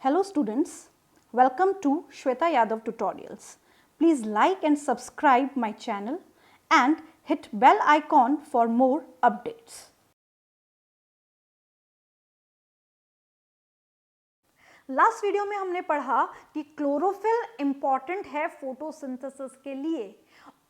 Hello students, welcome to Shweta Yadav Tutorials. Please like and subscribe my channel and hit bell icon for more updates. Last video में हमने पढ़ा कि chlorophyll important है photosynthesis के लिए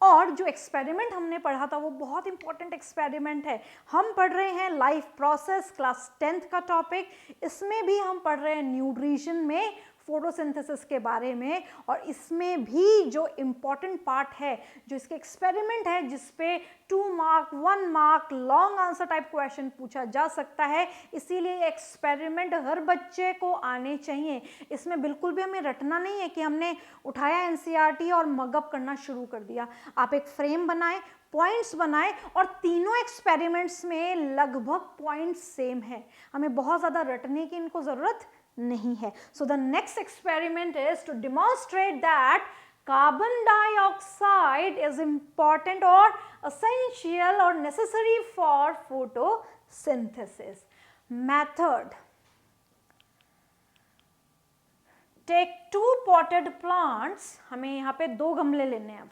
और जो एक्सपेरिमेंट हमने पढ़ा था वो बहुत इंपॉर्टेंट एक्सपेरिमेंट है। हम पढ़ रहे हैं लाइफ प्रोसेस क्लास 10th का टॉपिक। इसमें भी हम पढ़ रहे हैं न्यूट्रिशन में फोटोसिंथेसिस के बारे में और इसमें भी जो इम्पॉर्टेंट पार्ट है, जो इसके एक्सपेरिमेंट है जिस पे 2 mark 1 mark long answer type question पूछा जा सकता है, इसीलिए एक्सपेरिमेंट हर बच्चे को आने चाहिए। इसमें बिल्कुल भी हमें रटना नहीं है कि हमने उठाया एनसीईआरटी और मगअप करना शुरू कर दिया। आप एक फ्रेम बनाएं, पॉइंट्स बनाएं और तीनों एक्सपेरिमेंट्स में लगभग पॉइंट्स सेम है, हमें बहुत ज़्यादा रटने की इनको ज़रूरत नहीं है। So the next experiment is to demonstrate that carbon dioxide is important or essential or necessary for photosynthesis. Method: take 2 potted plants, हमें यहाँ पे 2 गमले लेने हैं। अब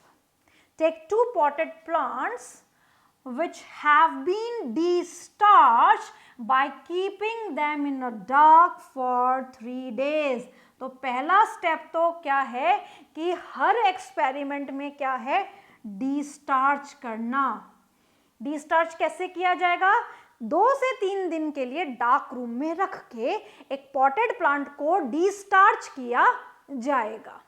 take 2 potted plants which have been de-starched by keeping them in the dark for 3 days. तो पहला step तो क्या है कि हर एक्सपेरिमेंट में क्या है, डी-स्टार्च करना। डी-स्टार्च कैसे किया जाएगा? 2 से 3 दिन के लिए डार्क रूम में रख के एक पॉटेड प्लांट को डी-स्टार्च किया जाएगा।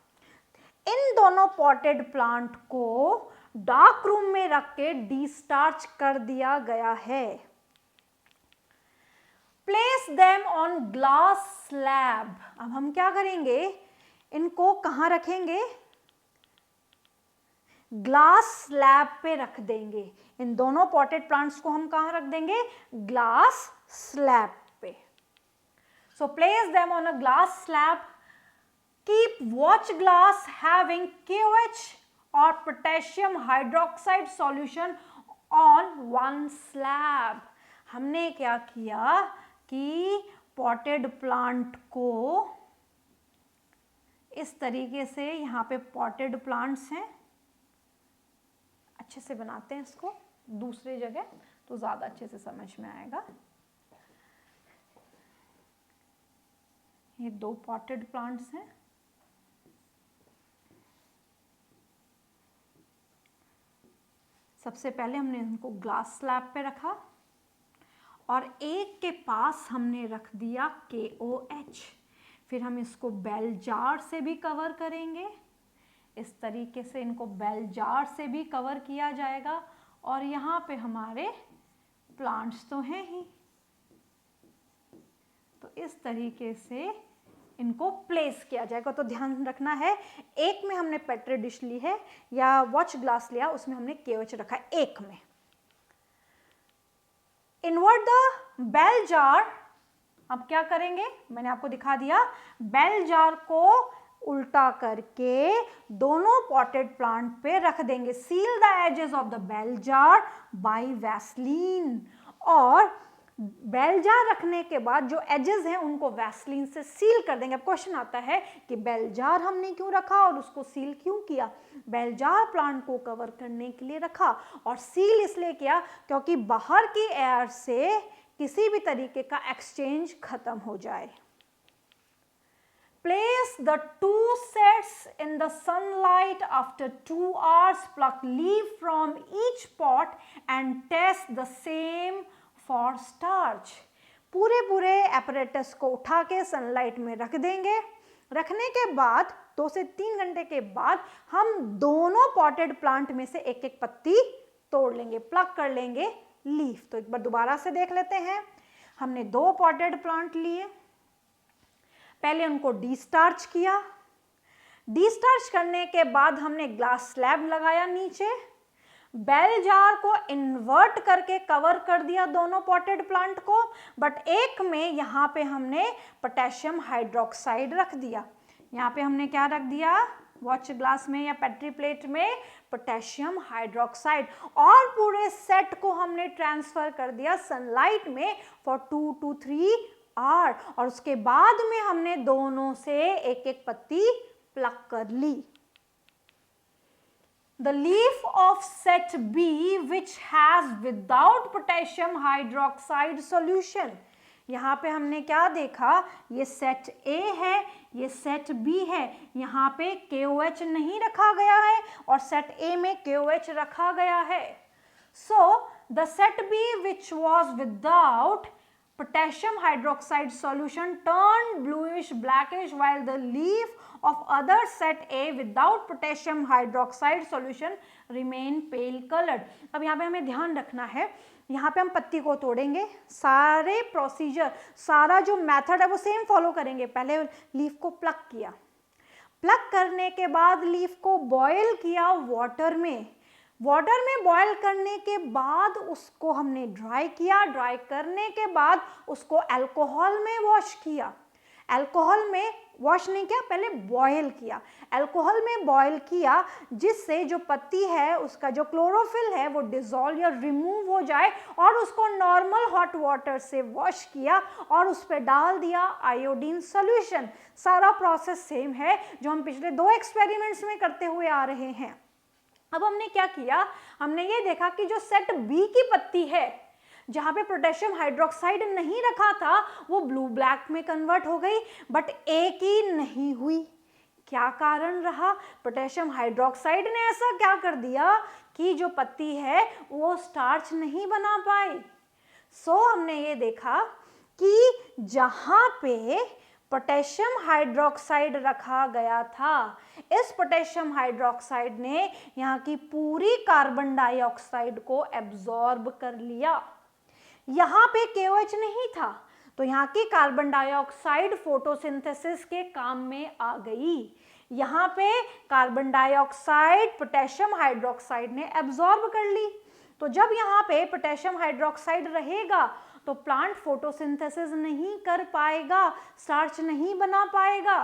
इन दोनों पॉटेड प्लांट को डार्क रूम में रख के डी-स्टार्च कर दिया गया है। Place them on glass slab. अब हम क्या करेंगे, इनको कहाँ रखेंगे? ग्लास स्लैब पे रख देंगे। इन दोनों पॉटेड प्लांट्स को हम कहाँ रख देंगे? ग्लास स्लैब पे। So place them on a glass slab. Keep watch glass having KOH or potassium hydroxide solution on one slab। हमने क्या किया कि पॉटेड प्लांट को इस तरीके से, यहाँ पे पॉटेड प्लांट्स हैं, अच्छे से बनाते हैं इसको दूसरी जगह तो ज़्यादा अच्छे से समझ में आएगा। ये 2 पॉटेड प्लांट्स हैं, सबसे पहले हमने इनको ग्लास स्लैब पे रखा और एक के पास हमने रख दिया KOH। फिर हम इसको बेल जार से भी कवर करेंगे, इस तरीके से इनको बेल जार से भी कवर किया जाएगा और यहाँ पे हमारे प्लांट्स तो हैं ही, तो इस तरीके से इनको प्लेस किया जाएगा। तो ध्यान रखना है, एक में हमने पेट्री डिश ली है या वॉच ग्लास लिया, उसमें हमने KOH रखा है एक में। Invert the bell jar. अब क्या करेंगे, मैंने आपको दिखा दिया, बेल जार को उल्टा करके दोनों पॉटेड प्लांट पे रख देंगे। Seal the edges of the bell jar by Vaseline. और बेल जार रखने के बाद जो एजेस हैं उनको वैसलीन से सील कर देंगे। अब क्वेश्चन आता है कि बेल जार हमने क्यों रखा और उसको सील क्यों किया? बेल जार प्लांट को कवर करने के लिए रखा और सील इसलिए किया क्योंकि बाहर की एयर से किसी भी तरीके का एक्सचेंज खत्म हो जाए। Place the 2 sets in the sunlight after 2 hours. Pluck leaf from each pot and test the same for starch। पूरे एपरेटस को उठा के सनलाइट में रख देंगे। रखने के बाद 2 से 3 घंटे के बाद हम दोनों पॉटेड प्लांट में से एक एक पत्ती तोड़ लेंगे, प्लग कर लेंगे लीफ। तो एक बार दोबारा से देख लेते हैं। हमने 2 पॉटेड प्लांट लिए, पहले उनको डी-स्टार्च किया। डी-स्टार्च करने के बाद हमने ग्लास स्लैब लगाया नीचे, बेल जार को इन्वर्ट करके कवर कर दिया दोनों पॉटेड प्लांट को, बट एक में यहाँ पे हमने पोटेशियम हाइड्रोक्साइड रख दिया। यहाँ पे हमने क्या रख दिया, वॉच ग्लास में या पेट्री प्लेट में पोटेशियम हाइड्रोक्साइड, और पूरे सेट को हमने ट्रांसफर कर दिया सनलाइट में फॉर 2 to 3 आर, और उसके बाद में हमने दोनों से एक एक पत्ती प्लक कर ली। The leaf of set B which has without potassium hydroxide solution, यहाँ पे हमने क्या देखा, ये सेट A है, ये सेट B है, यहाँ पे KOH नहीं रखा गया है और सेट A में KOH रखा गया है। So the set B which was without potassium hydroxide solution turned bluish blackish while the leaf of other set A without potassium hydroxide solution remain pale colored। अब यहाँ पे हमें ध्यान रखना है, यहाँ पे हम पत्ती को तोड़ेंगे, सारे प्रोसीजर, सारा जो मेथड है वो सेम फॉलो करेंगे। पहले लीफ को प्लक किया, प्लक करने के बाद लीफ को बॉयल किया वाटर में, वाटर में बॉयल करने के बाद उसको हमने ड्राई किया, ड्राई करने के बाद उसको अल्कोहल में वॉश किया, अल्कोहल में वॉश नहीं किया, पहले बॉयल किया, अल्कोहल में बॉयल किया, जिससे जो पत्ती है उसका जो क्लोरोफिल है वो डिसॉल्व या रिमूव हो जाए, और उसको नॉर्मल हॉट वाटर से वॉश किया और उस पर डाल दिया आयोडीन सॉल्यूशन। सारा प्रोसेस सेम है जो हम पिछले 2 एक्सपेरिमेंट्स में करते हुए आ रहे हैं। अब हमने क्या किया, हमने ये देखा कि जो सेट बी की पत्ती है जहाँ पे पोटेशियम हाइड्रोक्साइड नहीं रखा था वो ब्लू ब्लैक में कन्वर्ट हो गई, बट ए की नहीं हुई। क्या कारण रहा? पोटेशियम हाइड्रोक्साइड ने ऐसा क्या कर दिया कि जो पत्ती है वो स्टार्च नहीं बना पाई। सो हमने ये देखा कि जहाँ पे पोटेशियम हाइड्रोक्साइड रखा गया था, इस पोटेशियम हाइड्रोक्साइड ने यहाँ की पूरी कार्बन डाइऑक्साइड को एब्जॉर्ब कर लिया। यहाँ पे KOH नहीं था तो यहाँ की कार्बन डाइऑक्साइड फोटोसिंथेसिस के काम में आ गई। यहाँ पे कार्बन डाइऑक्साइड पोटेशियम हाइड्रोक्साइड ने एब्जॉर्ब कर ली। तो जब यहाँ पे पोटेशियम हाइड्रोक्साइड रहेगा तो प्लांट फोटोसिंथेसिस नहीं कर पाएगा, स्टार्च नहीं बना पाएगा,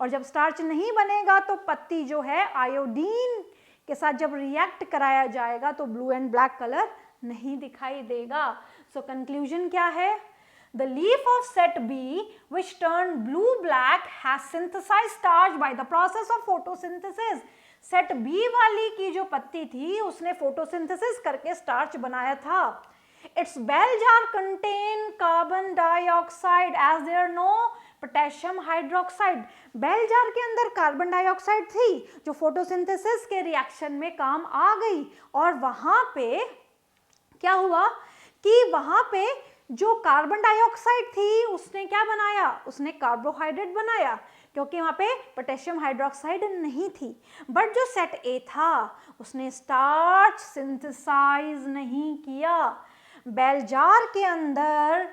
और जब स्टार्च नहीं बनेगा तो पत्ती जो है आयोडीन के साथ जब रिएक्ट कराया जाएगा तो ब्लू एंड ब्लैक कलर नहीं दिखाई देगा। सो कंक्लूजन क्या है? The leaf of set B which turned blue black has synthesized starch by the process of photosynthesis। Set B वाली की जो पत्ती थी उसने फोटोसिंथेसिस करके स्टार्च बनाया था। Its bell jar contain carbon dioxide as there are no potassium hydroxide। Bell jar के अंदर कार्बन डाइऑक्साइड थी जो फोटोसिंथेसिस के रिएक्शन में काम आ गई, और वहां पे क्या हुआ कि वहां पे जो कार्बन डाइऑक्साइड थी उसने क्या बनाया, उसने कार्बोहाइड्रेट बनाया, क्योंकि वहां पे पोटेशियम हाइड्रोक्साइड नहीं थी। बट जो सेट ए था उसने स्टार्च सिंथेसाइज नहीं किया। बेल जार के अंदर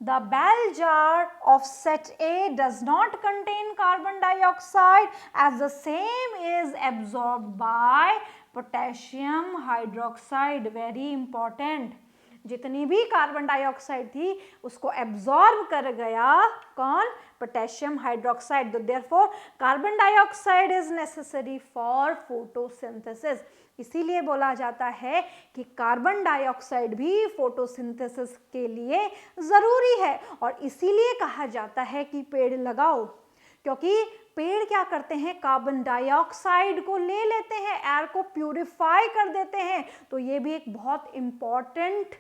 the bell jar of set A does not contain carbon dioxide as the same is absorbed by potassium hydroxide। Very important। जितनी भी कार्बन डाइऑक्साइड थी उसको एब्जॉर्ब कर गया कौन? Potassium hydroxide. तो therefore carbon dioxide is necessary for photosynthesis. इसीलिए बोला जाता है कि कार्बन डाइऑक्साइड भी फोटोसिंथेसिस के लिए ज़रूरी है, और इसीलिए कहा जाता है कि पेड़ लगाओ, क्योंकि पेड़ क्या करते हैं, कार्बन डाइऑक्साइड को ले लेते हैं, एयर को प्यूरिफाई कर देते हैं। तो ये भी एक बहुत इम्पॉर्टेंट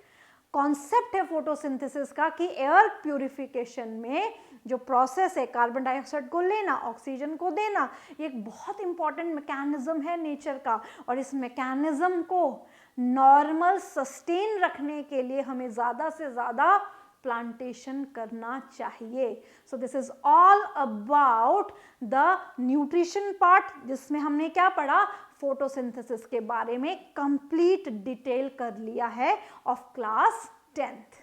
कॉन्सेप्ट है फोटोसिंथेसिस का कि एयर प्यूरिफिकेशन में जो प्रोसेस है कार्बन डाइऑक्साइड को लेना, ऑक्सीजन को देना, ये एक बहुत इंपॉर्टेंट मैकेनिज्म है नेचर का, और इस मैकेनिज्म को नॉर्मल सस्टेन रखने के लिए हमें ज़्यादा से ज़्यादा प्लांटेशन करना चाहिए। So this is all about the nutrition part, जिसमें हमने क्या पढ़ा, फोटोसिंथेसिस के बारे में कंप्लीट डिटेल कर लिया है ऑफ क्लास 10th।